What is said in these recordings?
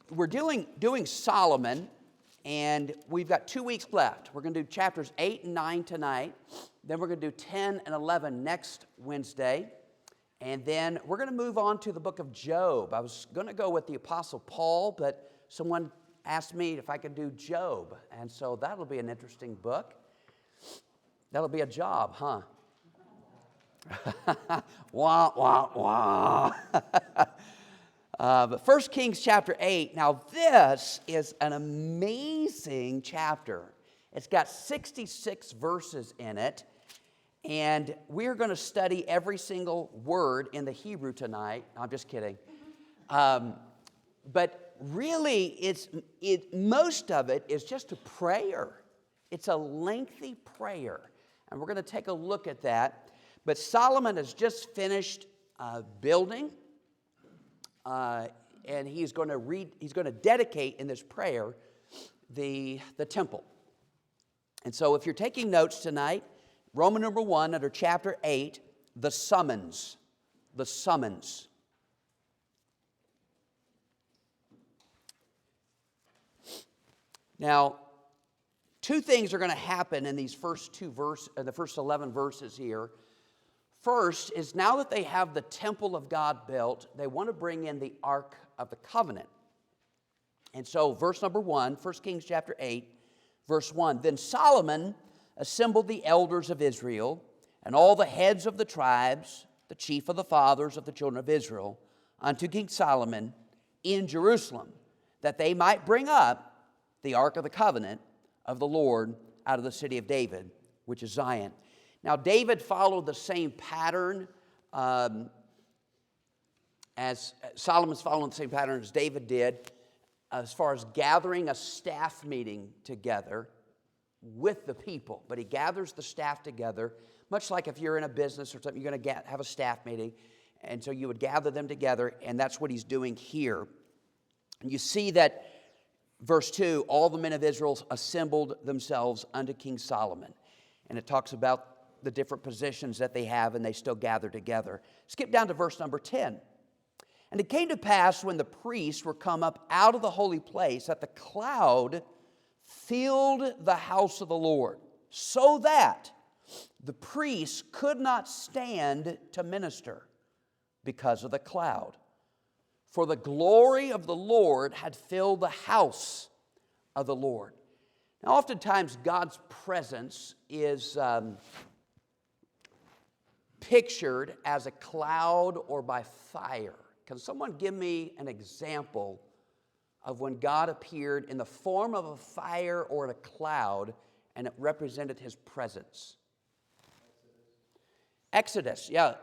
We're doing Solomon, and we've got 2 weeks left. We're going to do chapters 8 and 9 tonight. Then we're going to do 10 and 11 next Wednesday. And then we're going to move on to the book of Job. I was going to go with the Apostle Paul, but someone asked me if I could do Job. And so that'll be an interesting book. That'll be a job, huh? Wah, wah, wah. But 1 Kings chapter 8, now this is an amazing chapter. It's got 66 verses in it, and we're going to study every single word in the Hebrew tonight. No, I'm just kidding. But really, most of it is just a prayer. It's a lengthy prayer, and we're going to take a look at that. But Solomon has just finished building. And he's going to dedicate in this prayer the temple. And so if you're taking notes tonight, Roman number 1 under chapter 8, the summons. The summons. Now, two things are going to happen in these first the first 11 verses here. First is now that they have the temple of God built, they want to bring in the Ark of the Covenant. And so verse number 1, 1 Kings chapter 8, verse 1, Then Solomon assembled the elders of Israel and all the heads of the tribes, the chief of the fathers of the children of Israel, unto King Solomon in Jerusalem, that they might bring up the Ark of the Covenant of the Lord out of the city of David, which is Zion. Now, David followed the same pattern as Solomon's following the same pattern as David did as far as gathering a staff meeting together with the people. But he gathers the staff together, much like if you're in a business or something, you're going to have a staff meeting. And so you would gather them together, and that's what he's doing here. And you see that, verse 2, all the men of Israel assembled themselves unto King Solomon. And it talks about the different positions that they have, and they still gather together. Skip down to verse number 10. And it came to pass when the priests were come up out of the holy place that the cloud filled the house of the Lord, so that the priests could not stand to minister because of the cloud. For the glory of the Lord had filled the house of the Lord. Now, oftentimes God's presence is pictured as a cloud or by fire. Can someone give me an example of when God appeared in the form of a fire or in a cloud and it represented his presence? Exodus, yeah.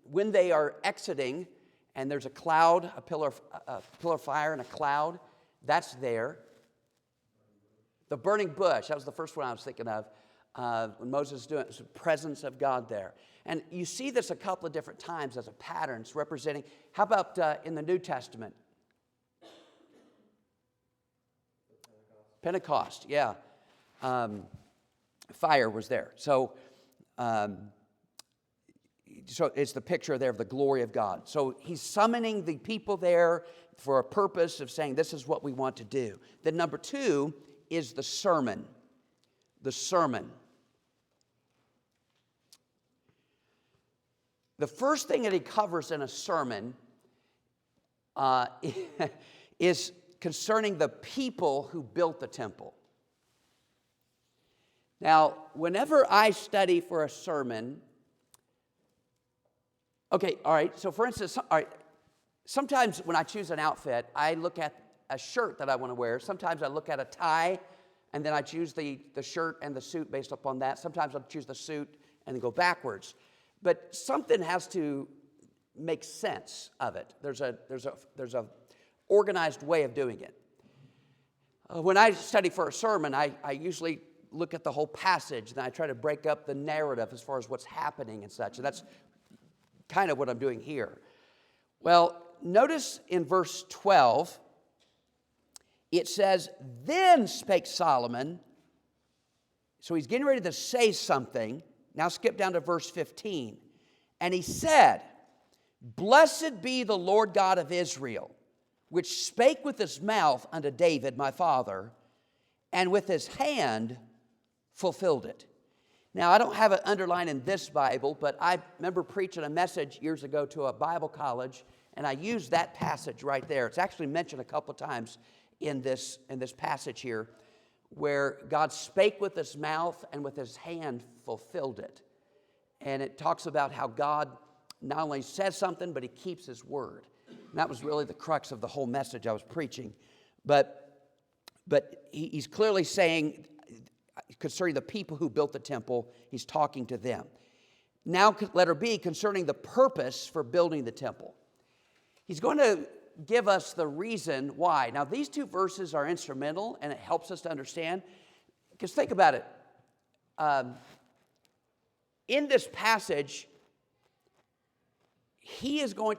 When they are exiting and there's a cloud, a pillar of fire and a cloud, that's there. The burning bush, that was the first one I was thinking of. When Moses was doing it, was the presence of God there. And you see this a couple of different times as a pattern. It's representing, how about in the New Testament? Pentecost, yeah. Fire was there. So it's the picture there of the glory of God. So he's summoning the people there for a purpose of saying, this is what we want to do. Then number 2 is the sermon. The sermon. The first thing that he covers in a sermon is concerning the people who built the temple. Now, whenever I study for a sermon, okay, all right, so for instance, all right, sometimes when I choose an outfit, I look at a shirt that I want to wear. Sometimes I look at a tie, and then I choose the shirt and the suit based upon that. Sometimes I'll choose the suit and then go backwards. But something has to make sense of it. There's a organized way of doing it. When I study for a sermon, I usually look at the whole passage, and I try to break up the narrative as far as what's happening and such. And that's kind of what I'm doing here. Well, notice in verse 12, it says, Then spake Solomon. So he's getting ready to say something. Now skip down to verse 15. And he said, Blessed be the Lord God of Israel, which spake with his mouth unto David my father, and with his hand fulfilled it. Now, I don't have it underlined in this Bible, but I remember preaching a message years ago to a Bible college, and I used that passage right there. It's actually mentioned a couple times in this passage here, where God spake with his mouth and with his hand fulfilled it. And it talks about how God not only says something, but he keeps his word. And that was really the crux of the whole message I was preaching. But he's clearly saying, concerning the people who built the temple, he's talking to them. Now, letter B, concerning the purpose for building the temple. He's going to give us the reason why. Now, these two verses are instrumental, and it helps us to understand. Because think about it. In this passage,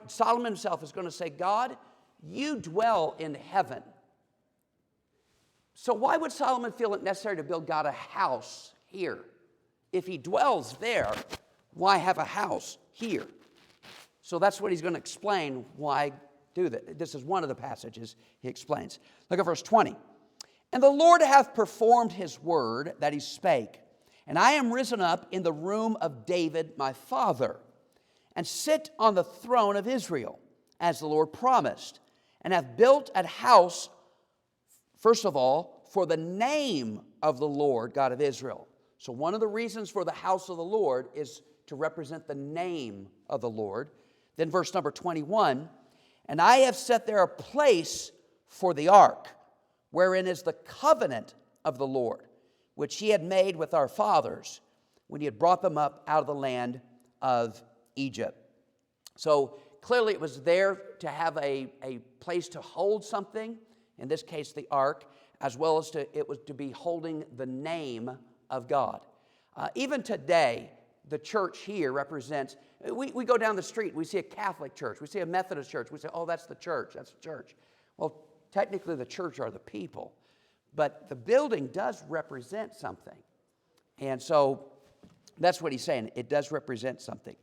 Solomon himself is going to say, God, you dwell in heaven. So why would Solomon feel it necessary to build God a house here? If he dwells there, why have a house here? So that's what he's going to explain why do that. This is one of the passages he explains. Look at verse 20. And the Lord hath performed his word that he spake, and I am risen up in the room of David my father, and sit on the throne of Israel, as the Lord promised, and have built a house, first of all, for the name of the Lord God of Israel. So one of the reasons for the house of the Lord is to represent the name of the Lord. Then verse number 21, and I have set there a place for the ark, wherein is the covenant of the Lord, which he had made with our fathers when he had brought them up out of the land of Egypt. So clearly it was there to have a place to hold something, in this case the ark, as well as it was to be holding the name of God. Even today, the church here represents, we go down the street, we see a Catholic church, we see a Methodist church, we say, oh, that's the church, that's the church. Well, technically the church are the people, but the building does represent something. And so that's what he's saying, it does represent something.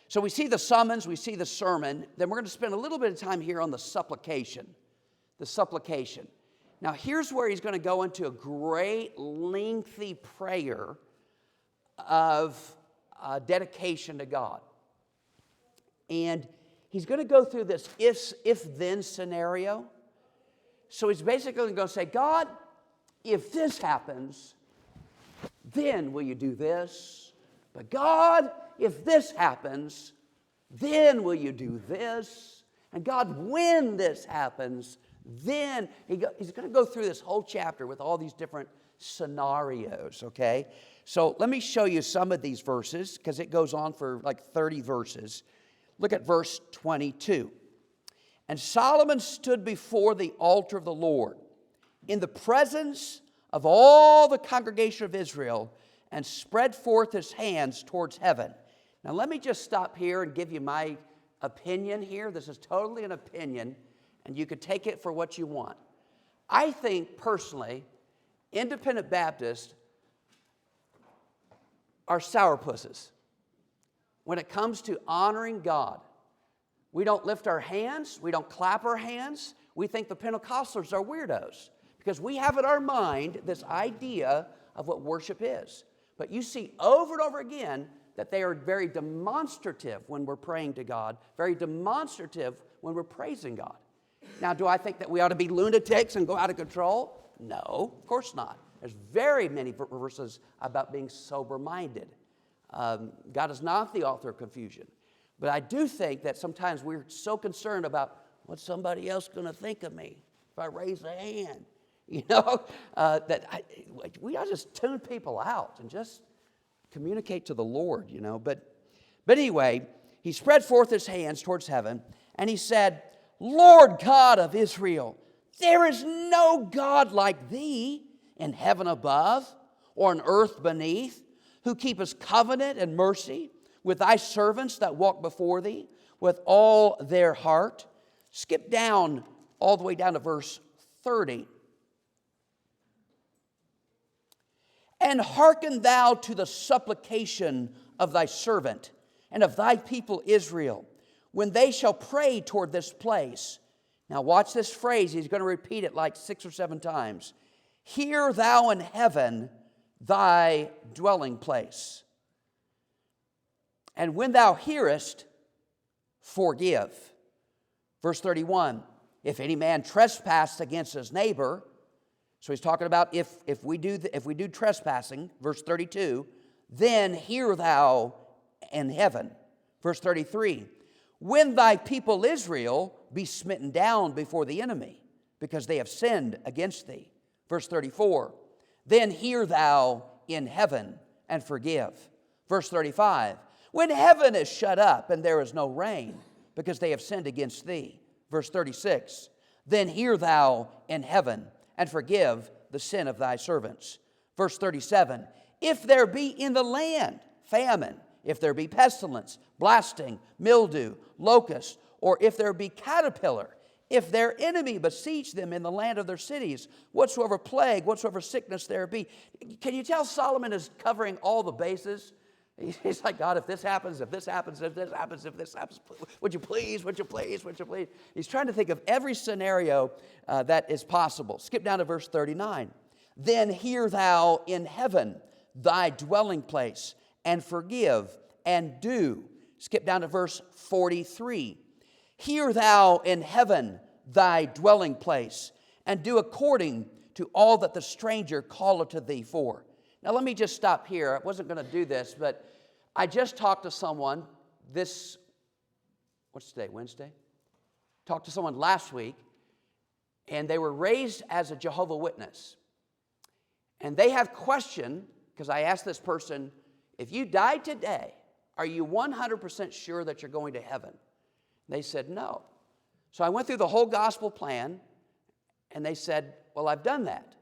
So we see the summons, we see the sermon, then we're going to spend a little bit of time here on the supplication. The supplication. Now here's where he's going to go into a great lengthy prayer of dedication to God. And he's going to go through this if-then scenario. So he's basically going to say, God, if this happens, then will you do this? But God, if this happens, then will you do this? And God, when this happens, then he's going to go through this whole chapter with all these different scenarios, okay? So let me show you some of these verses because it goes on for like 30 verses. Look at verse 22. And Solomon stood before the altar of the Lord in the presence of all the congregation of Israel and spread forth his hands towards heaven. Now let me just stop here and give you my opinion here. This is totally an opinion, and you could take it for what you want. I think personally, independent Baptists are sourpusses when it comes to honoring God. We don't lift our hands. We don't clap our hands. We think the Pentecostals are weirdos because we have in our mind this idea of what worship is. But you see over and over again that they are very demonstrative when we're praying to God, very demonstrative when we're praising God. Now, do I think that we ought to be lunatics and go out of control? No, of course not. There's very many verses about being sober-minded. God is not the author of confusion. But I do think that sometimes we're so concerned about what's somebody else going to think of me if I raise a hand. You know, we ought to just tune people out and just communicate to the Lord, you know. But anyway, he spread forth his hands towards heaven, and he said, Lord God of Israel, there is no God like thee in heaven above or on earth beneath, who keepeth covenant and mercy with thy servants that walk before thee with all their heart. Skip down all the way down to verse 30. And hearken thou to the supplication of thy servant and of thy people Israel, when they shall pray toward this place. Now watch this phrase. He's going to repeat it like 6 or 7 times. Hear thou in heaven thy dwelling place. And when thou hearest, forgive. Verse 31, if any man trespass against his neighbor, so he's talking about if we do trespassing, verse 32, then hear thou in heaven. Verse 33, when thy people Israel be smitten down before the enemy, because they have sinned against thee. Verse 34, then hear thou in heaven and forgive. Verse 35, when heaven is shut up and there is no rain, because they have sinned against thee. Verse 36, then hear thou in heaven and forgive the sin of thy servants. Verse 37, if there be in the land famine, if there be pestilence, blasting, mildew, locust, or if there be caterpillar, if their enemy besiege them in the land of their cities, whatsoever plague, whatsoever sickness there be. Can you tell Solomon is covering all the bases? He's like, God, if this happens, if this happens, if this happens, if this happens, would you please, would you please, would you please? He's trying to think of every scenario that is possible. Skip down to verse 39. Then hear thou in heaven thy dwelling place, and forgive, and do. Skip down to verse 43. Hear thou in heaven thy dwelling place, and do according to all that the stranger calleth to thee for. Now let me just stop here. I wasn't going to do this, but I just talked to someone what's today, Wednesday? Talked to someone last week, and they were raised as a Jehovah's Witness. And they have questioned, because I asked this person, if you died today, are you 100% sure that you're going to heaven? They said no. So I went through the whole gospel plan, and they said, well, I've done that.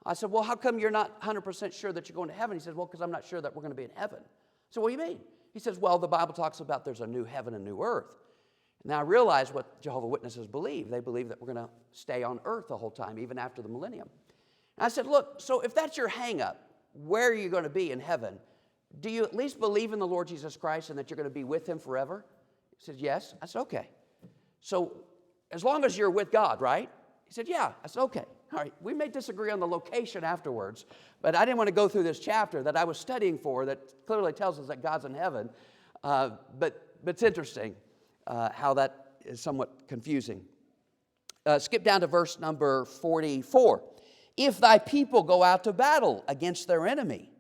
I said, well, how come you're not 100% sure that you're going to heaven? He said, well, because I'm not sure that we're going to be in heaven. So what do you mean? He says, well, the Bible talks about there's a new heaven and new earth. Now I realize what Jehovah's Witnesses believe. They believe that we're going to stay on earth the whole time, even after the millennium. And I said, look, so if that's your hang-up, where are you going to be in heaven? Do you at least believe in the Lord Jesus Christ and that you're going to be with him forever? He said, yes. I said, okay. So as long as you're with God, right? He said, yeah. I said, okay. All right, we may disagree on the location afterwards, but I didn't want to go through this chapter that I was studying for that clearly tells us that God's in heaven. But it's interesting how that is somewhat confusing. Skip down to verse number 44. If thy people go out to battle against their enemy,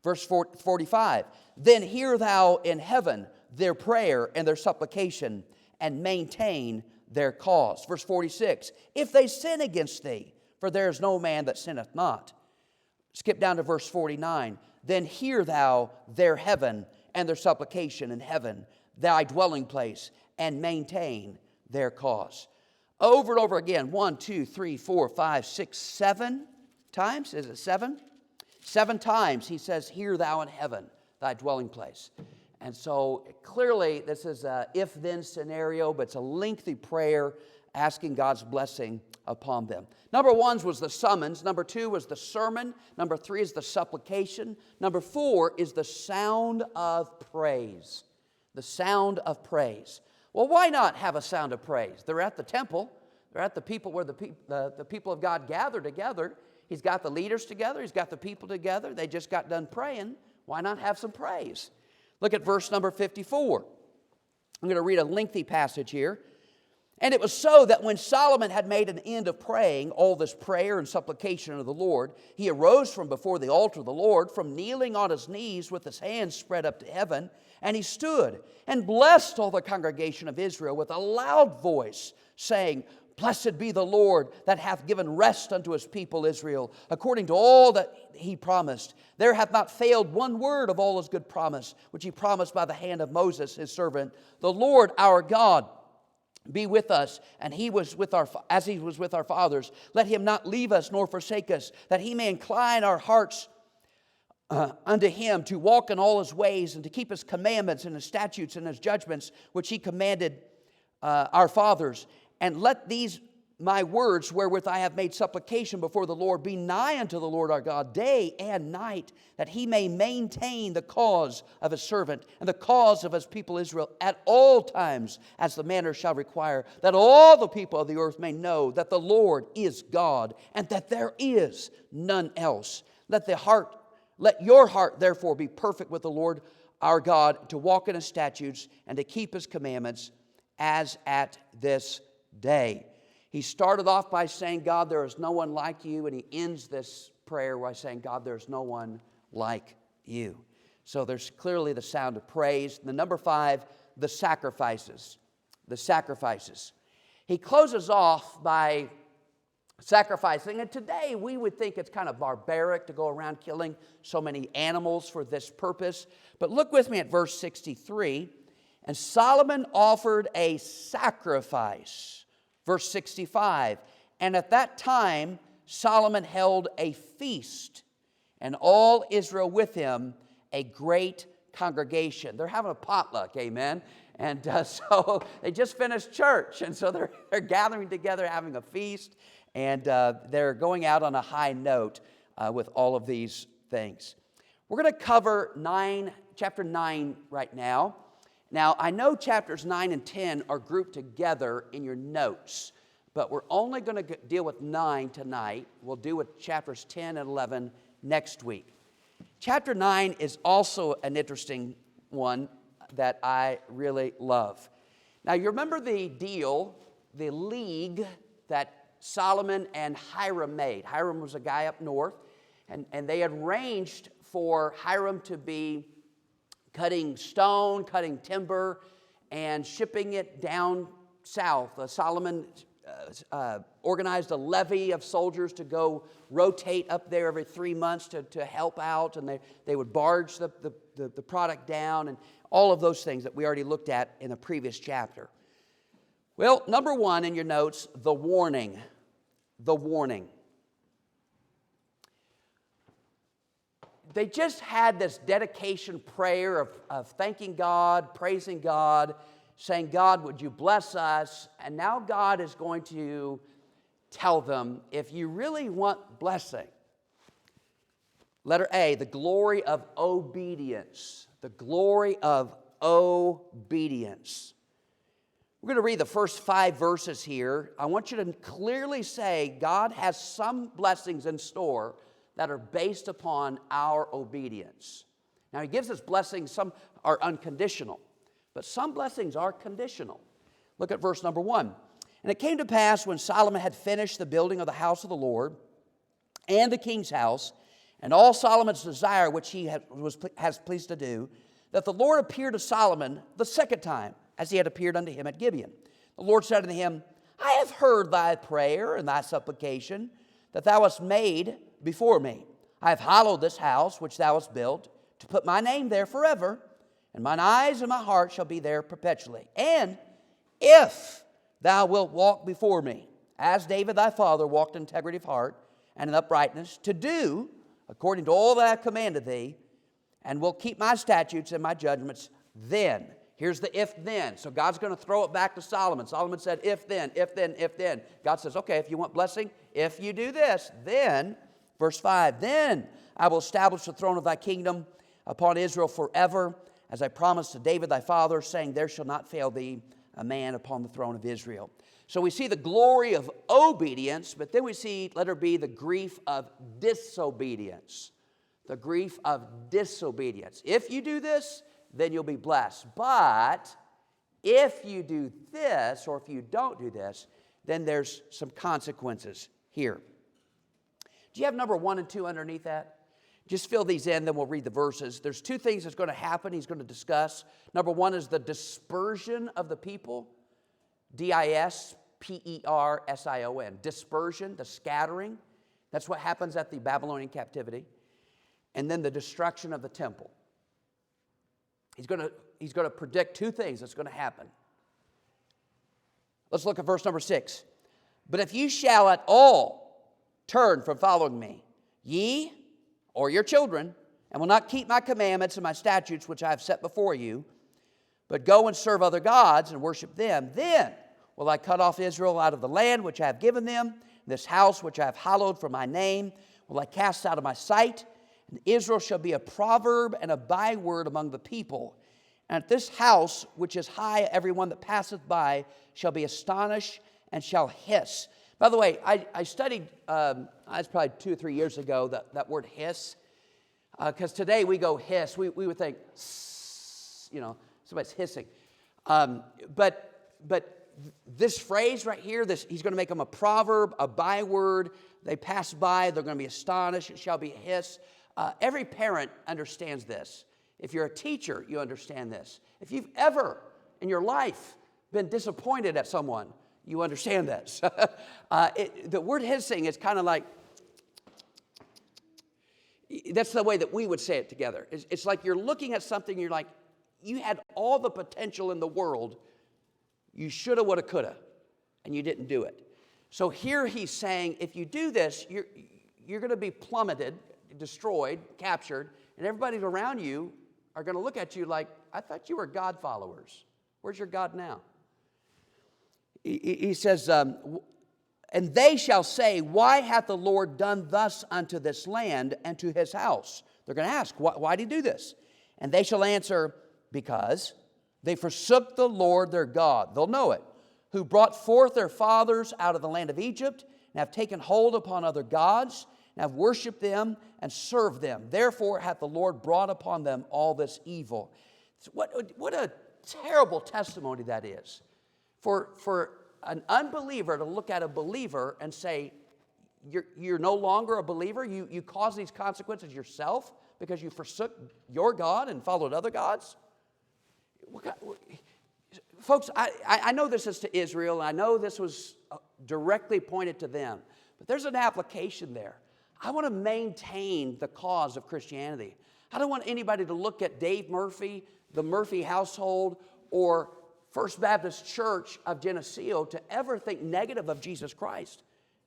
verse 45, then hear thou in heaven their prayer and their supplication, and maintain their cause. Verse 46, if they sin against thee, for there is no man that sinneth not. Skip down to verse 49. Then hear thou their heaven and their supplication in heaven, thy dwelling place, and maintain their cause. Over and over again, 1, 2, 3, 4, 5, 6, 7 times. Is it 7? 7 times he says, hear thou in heaven, thy dwelling place. And so clearly this is a if-then scenario, but it's a lengthy prayer asking God's blessing upon them. Number 1 was the summons. Number 2 was the sermon. Number 3 is the supplication. Number 4 is the sound of praise. The sound of praise. Well, why not have a sound of praise? They're at the temple. They're at the people where the people of God gather together. He's got the leaders together. He's got the people together. They just got done praying. Why not have some praise? Look at verse number 54. I'm going to read a lengthy passage here. And it was so that when Solomon had made an end of praying all this prayer and supplication unto the Lord, he arose from before the altar of the Lord, from kneeling on his knees with his hands spread up to heaven, and he stood and blessed all the congregation of Israel with a loud voice, saying, Blessed be the Lord that hath given rest unto his people Israel, according to all that he promised. There hath not failed one word of all his good promise, which he promised by the hand of Moses his servant. The Lord our God be with us, and as he was with our fathers. Let him not leave us nor forsake us, that he may incline our hearts unto him, to walk in all his ways, and to keep his commandments and his statutes and his judgments, which he commanded our fathers. And let these my words wherewith I have made supplication before the Lord be nigh unto the Lord our God day and night, that he may maintain the cause of his servant and the cause of his people Israel at all times, as the manner shall require, that all the people of the earth may know that the Lord is God, and that there is none else. Let your heart therefore be perfect with the Lord our God, to walk in his statutes and to keep his commandments, as at this day. He started off by saying, God, there is no one like you. And he ends this prayer by saying, God, there's no one like you. So there's clearly the sound of praise. And the number 5, the sacrifices. The sacrifices. He closes off by sacrificing. And today we would think it's kind of barbaric to go around killing so many animals for this purpose. But look with me at verse 63. And Solomon offered a sacrifice. Verse 65, and at that time Solomon held a feast, and all Israel with him, a great congregation. They're having a potluck, amen? And so they just finished church, and so they're gathering together, having a feast, and they're going out on a high note with all of these things. We're going to cover chapter 9 right now. Now, I know chapters 9 and 10 are grouped together in your notes, but we're only going to deal with 9 tonight. We'll deal with chapters 10 and 11 next week. Chapter 9 is also an interesting one that I really love. Now, you remember the league that Solomon and Hiram made. Hiram was a guy up north, and they had arranged for Hiram to be cutting stone, cutting timber, and shipping it down south. Solomon organized a levy of soldiers to go rotate up there every 3 months to help out, and they would barge the product down, and all of those things that we already looked at in the previous chapter. Well, number 1 in your notes, the warning. The warning. They just had this dedication prayer of thanking God, praising God, saying, God, would you bless us? And now God is going to tell them, if you really want blessing, letter A, the glory of obedience. The glory of obedience. We're going to read the first 5 verses here. I want you to clearly say God has some blessings in store that are based upon our obedience. Now, he gives us blessings, some are unconditional, but some blessings are conditional. Look at verse number 1. And it came to pass when Solomon had finished the building of the house of the Lord and the king's house, and all Solomon's desire which he has pleased to do, that the Lord appeared to Solomon the second time, as he had appeared unto him at Gibeon. The Lord said unto him, I have heard thy prayer and thy supplication that thou hast made before me. I have hallowed this house which thou hast built, to put my name there forever, and mine eyes and my heart shall be there perpetually. And if thou wilt walk before me, as David thy father walked in integrity of heart and in uprightness, to do according to all that I have commanded thee, and will keep my statutes and my judgments, then, here's the if then. So God's going to throw it back to Solomon. Solomon said, if then, if then, if then. God says, okay, if you want blessing, if you do this, then, verse 5, then I will establish the throne of thy kingdom upon Israel forever, as I promised to David thy father, saying, there shall not fail thee a man upon the throne of Israel. So we see the glory of obedience, but then we see, letter B, the grief of disobedience. The grief of disobedience. If you do this, then you'll be blessed. But if you do this, or if you don't do this, then there's some consequences here. Do you have number 1 and 2 underneath that? Just fill these in, then we'll read the verses. There's 2 things that's going to happen he's going to discuss. Number 1 is the dispersion of the people. D-I-S-P-E-R-S-I-O-N. Dispersion, the scattering. That's what happens at the Babylonian captivity. And then the destruction of the temple. He's going to predict 2 things that's going to happen. Let's look at verse number 6. But if you shall at all turn from following me, ye or your children, and will not keep my commandments and my statutes which I have set before you, but go and serve other gods and worship them, then will I cut off Israel out of the land which I have given them, this house which I have hallowed for my name, will I cast out of my sight. And Israel shall be a proverb and a byword among the people. And at this house which is high, everyone that passeth by shall be astonished and shall hiss. By the way, I studied, it's probably 2 or 3 years ago, that word hiss. Because today we go hiss. We would think, somebody's hissing. But this phrase right here, he's going to make them a proverb, a byword. They pass by, they're going to be astonished. It shall be a hiss. Every parent understands this. If you're a teacher, you understand this. If you've ever in your life been disappointed at someone, you understand this. The word hissing is kind of like, that's the way that we would say it together. It's like you're looking at something, you're like, you had all the potential in the world. You shoulda, woulda, coulda, and you didn't do it. So here he's saying, if you do this, you're going to be plummeted, destroyed, captured, and everybody around you are going to look at you like, I thought you were God followers. Where's your God now? He says, and they shall say, why hath the Lord done thus unto this land and to his house? They're going to ask, why did he do this? And they shall answer, because they forsook the Lord their God. They'll know it. Who brought forth their fathers out of the land of Egypt, and have taken hold upon other gods, and have worshipped them and served them. Therefore hath the Lord brought upon them all this evil. What a terrible testimony that is. For an unbeliever to look at a believer and say, you're no longer a believer, you cause these consequences yourself because you forsook your God and followed other gods? Folks, I know this is to Israel, and I know this was directly pointed to them, but there's an application there. I want to maintain the cause of Christianity. I don't want anybody to look at Dave Murphy, the Murphy household, or First Baptist Church of Geneseo to ever think negative of Jesus Christ.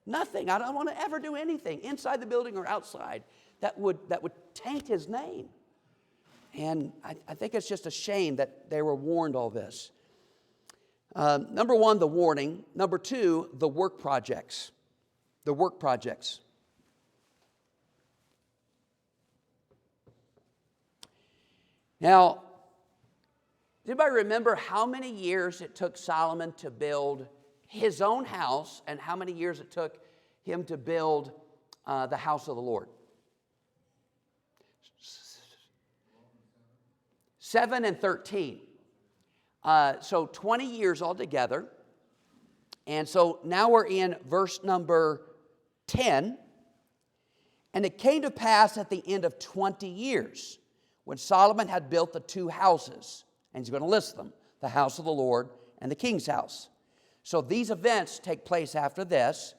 Nothing. I don't want to ever do anything inside the building or outside that would taint his name. And I think it's just a shame that they were warned all this. Number one, the warning. Number two, the work projects. The work projects. Now, does anybody remember how many years it took Solomon to build his own house and how many years it took him to build the house of the Lord? 7 and 13. So 20 years altogether. And so now we're in verse number 10. And it came to pass at the end of 20 years, when Solomon had built the 2 houses, and he's going to list them, the house of the Lord and the king's house. So these events take place after this.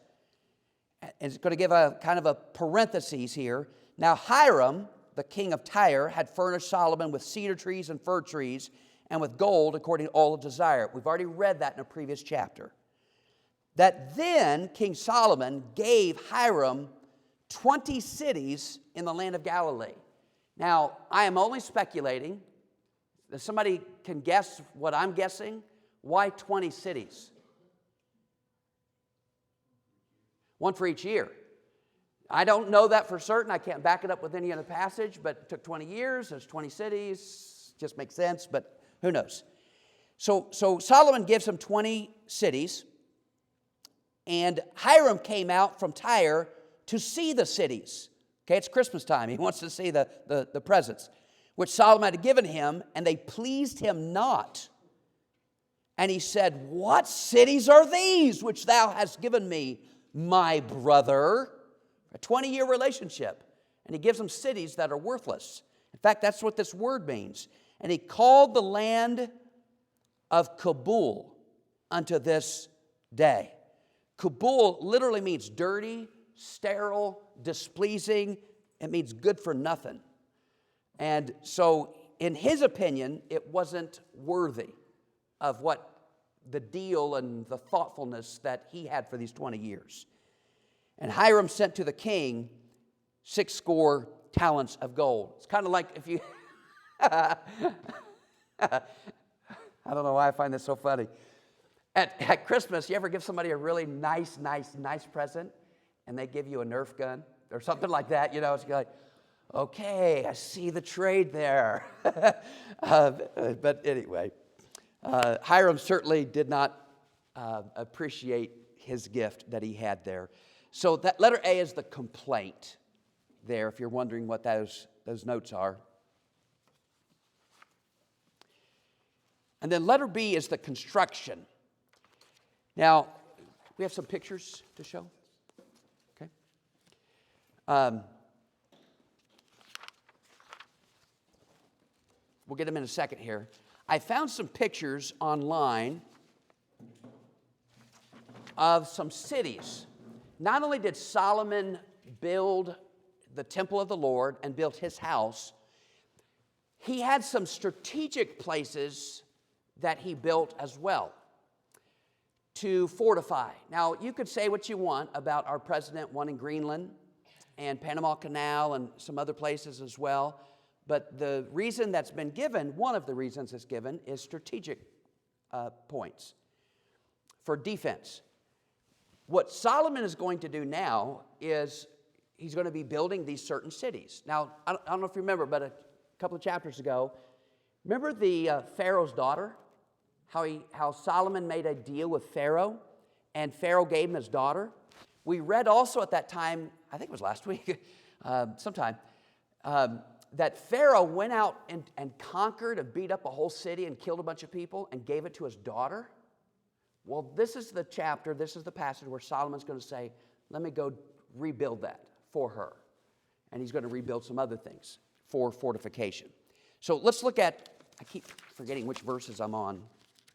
And it's going to give a kind of a parenthesis here. Now Hiram, the king of Tyre, had furnished Solomon with cedar trees and fir trees and with gold according to all his desire. We've already read that in a previous chapter. That then King Solomon gave Hiram 20 cities in the land of Galilee. Now, I am only speculating. If somebody can guess what I'm guessing, why 20 cities? One for each year. I don't know that for certain. I can't back it up with any other passage, but it took 20 years. There's 20 cities. Just makes sense, but who knows? So Solomon gives him 20 cities, and Hiram came out from Tyre to see the cities. Okay, it's Christmas time. He wants to see the presents, which Solomon had given him, and they pleased him not. And he said, what cities are these which thou hast given me, my brother? A 20-year relationship. And he gives them cities that are worthless. In fact, that's what this word means. And he called the land of Kabul unto this day. Kabul literally means dirty, sterile, displeasing. It means good for nothing. And so, in his opinion, it wasn't worthy of what the deal and the thoughtfulness that he had for these 20 years. And Hiram sent to the king 60 talents of gold. It's kind of like if you... I don't know why I find this so funny. At Christmas, you ever give somebody a really nice present and they give you a Nerf gun or something like that? You know, it's like, okay, I see the trade there. But anyway, Hiram certainly did not appreciate his gift that he had there. So that letter A is the complaint there, if you're wondering what those notes are. And then letter B is the construction. Now, we have some pictures to show. Okay. We'll get them in a second here. I found some pictures online of some cities. Not only did Solomon build the temple of the Lord and build his house, he had some strategic places that he built as well to fortify. Now, you could say what you want about our president, one in Greenland and Panama Canal and some other places as well, but the reason that's been given, one of the reasons it's given, is strategic points for defense. What Solomon is going to do now is he's going to be building these certain cities. Now, I don't know if you remember, but a couple of chapters ago, remember the Pharaoh's daughter? How Solomon made a deal with Pharaoh, and Pharaoh gave him his daughter. We read also at that time, I think it was last week, sometime, that Pharaoh went out and conquered and beat up a whole city and killed a bunch of people and gave it to his daughter. Well, this is the chapter, this is the passage where Solomon's going to say, let me go rebuild that for her. And he's going to rebuild some other things for fortification. So let's look at, I keep forgetting which verses I'm on.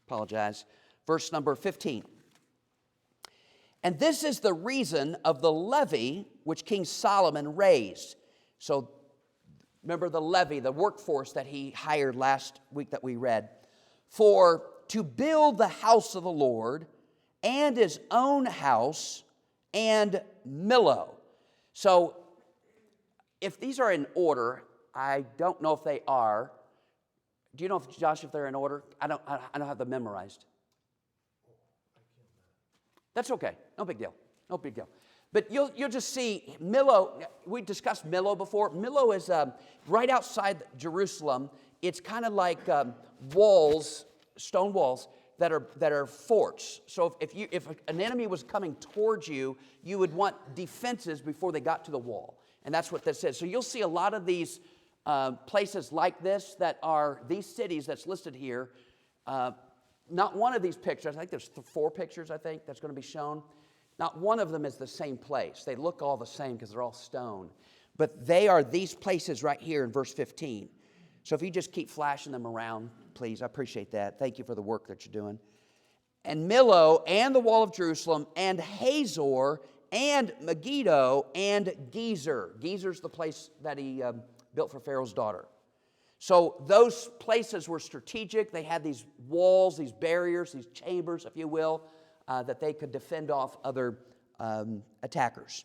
Apologize. Verse number 15. And this is the reason of the levy which King Solomon raised. So remember the levy, the workforce that he hired last week that we read. For to build the house of the Lord and his own house and Millo. So if these are in order, I don't know if they are. Do you know, Josh, if they're in order? I don't have them memorized. That's okay. No big deal. No big deal. But you'll just see Millo. We discussed Millo before. Millo is right outside Jerusalem. It's kind of like walls, stone walls that are forts. So if an enemy was coming towards you, you would want defenses before they got to the wall. And that's what this is. So you'll see a lot of these places like this that are these cities that's listed here. Not one of these pictures, I think there's 4 pictures, I think, that's going to be shown. Not one of them is the same place. They look all the same because they're all stone. But they are these places right here in verse 15. So if you just keep flashing them around, please, I appreciate that. Thank you for the work that you're doing. And Millo and the wall of Jerusalem and Hazor and Megiddo and Gezer. Gezer's the place that he built for Pharaoh's daughter. So those places were strategic. They had these walls, these barriers, these chambers, if you will, that they could defend off other attackers.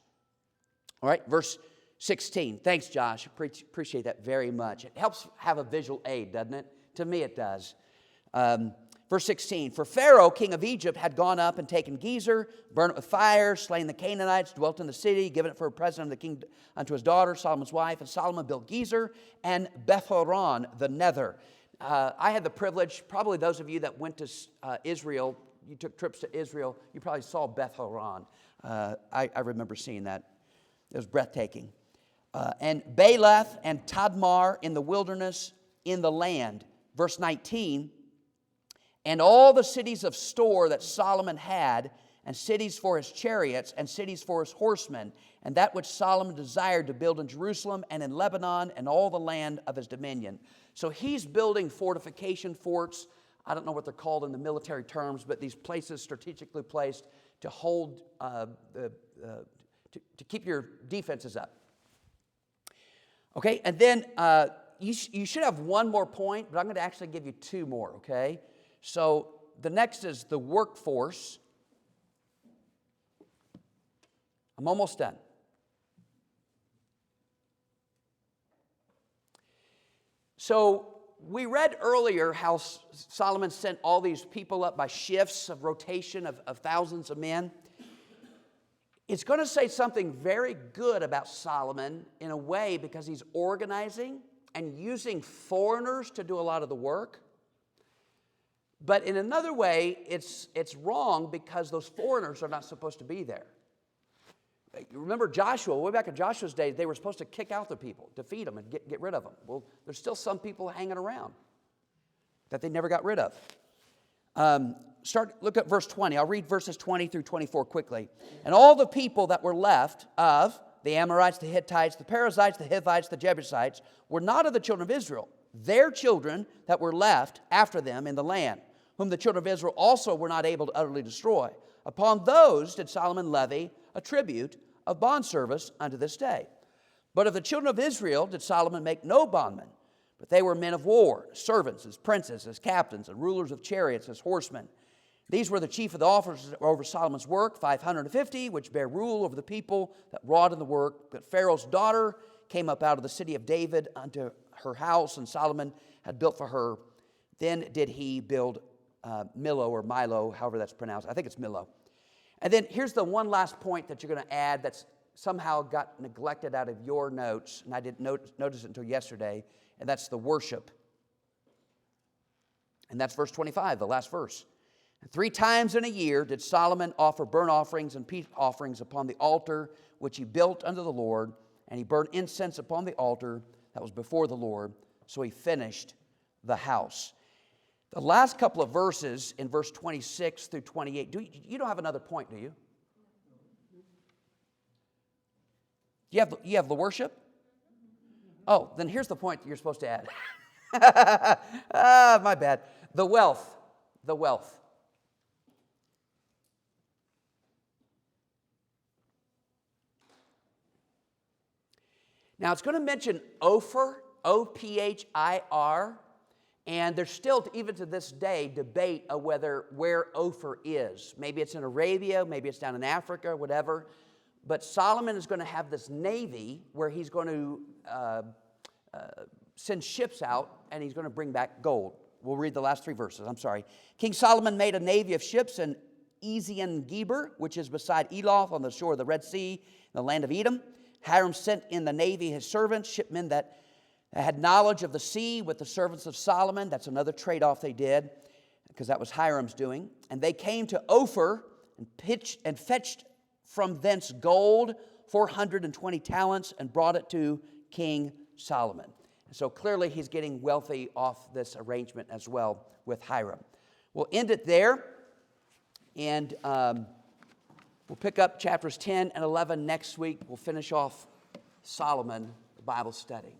All right, verse 16. Thanks, Josh. Appreciate that very much. It helps have a visual aid, doesn't it? To me, it does. Verse 16, for Pharaoh, king of Egypt, had gone up and taken Gezer, burned it with fire, slain the Canaanites, dwelt in the city, given it for a present of the king unto his daughter, Solomon's wife. And Solomon built Gezer and Beth-horon, the nether. I had the privilege, probably those of you that went to Israel, you took trips to Israel, you probably saw Beth-horon. I remember seeing that. It was breathtaking. And Baalath and Tadmar in the wilderness, in the land. Verse 19, and all the cities of store that Solomon had, and cities for his chariots, and cities for his horsemen, and that which Solomon desired to build in Jerusalem and in Lebanon, and all the land of his dominion. So he's building fortification forts. I don't know what they're called in the military terms, but these places strategically placed to hold, to keep your defenses up. Okay, and then you should have one more point, but I'm going to actually give you 2 more, okay? So the next is the workforce. I'm almost done. So we read earlier how Solomon sent all these people up by shifts of rotation of thousands of men. It's going to say something very good about Solomon in a way because he's organizing and using foreigners to do a lot of the work. But in another way, it's wrong because those foreigners are not supposed to be there. You remember Joshua, way back in Joshua's day, they were supposed to kick out the people, defeat them, and get rid of them. Well, there's still some people hanging around that they never got rid of. Look at verse 20. I'll read verses 20 through 24 quickly. And all the people that were left of the Amorites, the Hittites, the Perizzites, the Hivites, the Jebusites, were not of the children of Israel. Their children that were left after them in the land, whom the children of Israel also were not able to utterly destroy. Upon those did Solomon levy a tribute of bondservice unto this day. But of the children of Israel did Solomon make no bondmen, but they were men of war, servants, as princes, as captains, and rulers of chariots, as horsemen. These were the chief of the officers over Solomon's work, 550, which bare rule over the people that wrought in the work. But Pharaoh's daughter came up out of the city of David unto her house, and Solomon had built for her. Then did he build Millo, or Milo, however that's pronounced. I think it's Millo. And then here's the one last point that you're going to add that's somehow got neglected out of your notes, and I didn't notice it until yesterday, and that's the worship. And that's verse 25, the last verse. And 3 times in a year did Solomon offer burnt offerings and peace offerings upon the altar which he built unto the Lord, and he burned incense upon the altar that was before the Lord. So he finished the house. The last couple of verses in verse 26 through 28, you don't have another point, do you? You have the worship? Oh, then here's the point that you're supposed to add. My bad. The wealth. The wealth. Now, it's going to mention Ophir, O-P-H-I-R, and there's still, even to this day, debate of where Ophir is. Maybe it's in Arabia, maybe it's down in Africa, whatever. But Solomon is going to have this navy where he's going to send ships out, and he's going to bring back gold. We'll read the last 3 verses. I'm sorry. King Solomon made a navy of ships in Ezion-Geber, which is beside Eloth on the shore of the Red Sea, in the land of Edom. Hiram sent in the navy his servants, shipmen that had knowledge of the sea with the servants of Solomon. That's another trade-off they did, because that was Hiram's doing. And they came to Ophir and fetched from thence gold, 420 talents, and brought it to King Solomon. And so clearly he's getting wealthy off this arrangement as well with Hiram. We'll end it there, and we'll pick up chapters 10 and 11 next week. We'll finish off Solomon, the Bible study.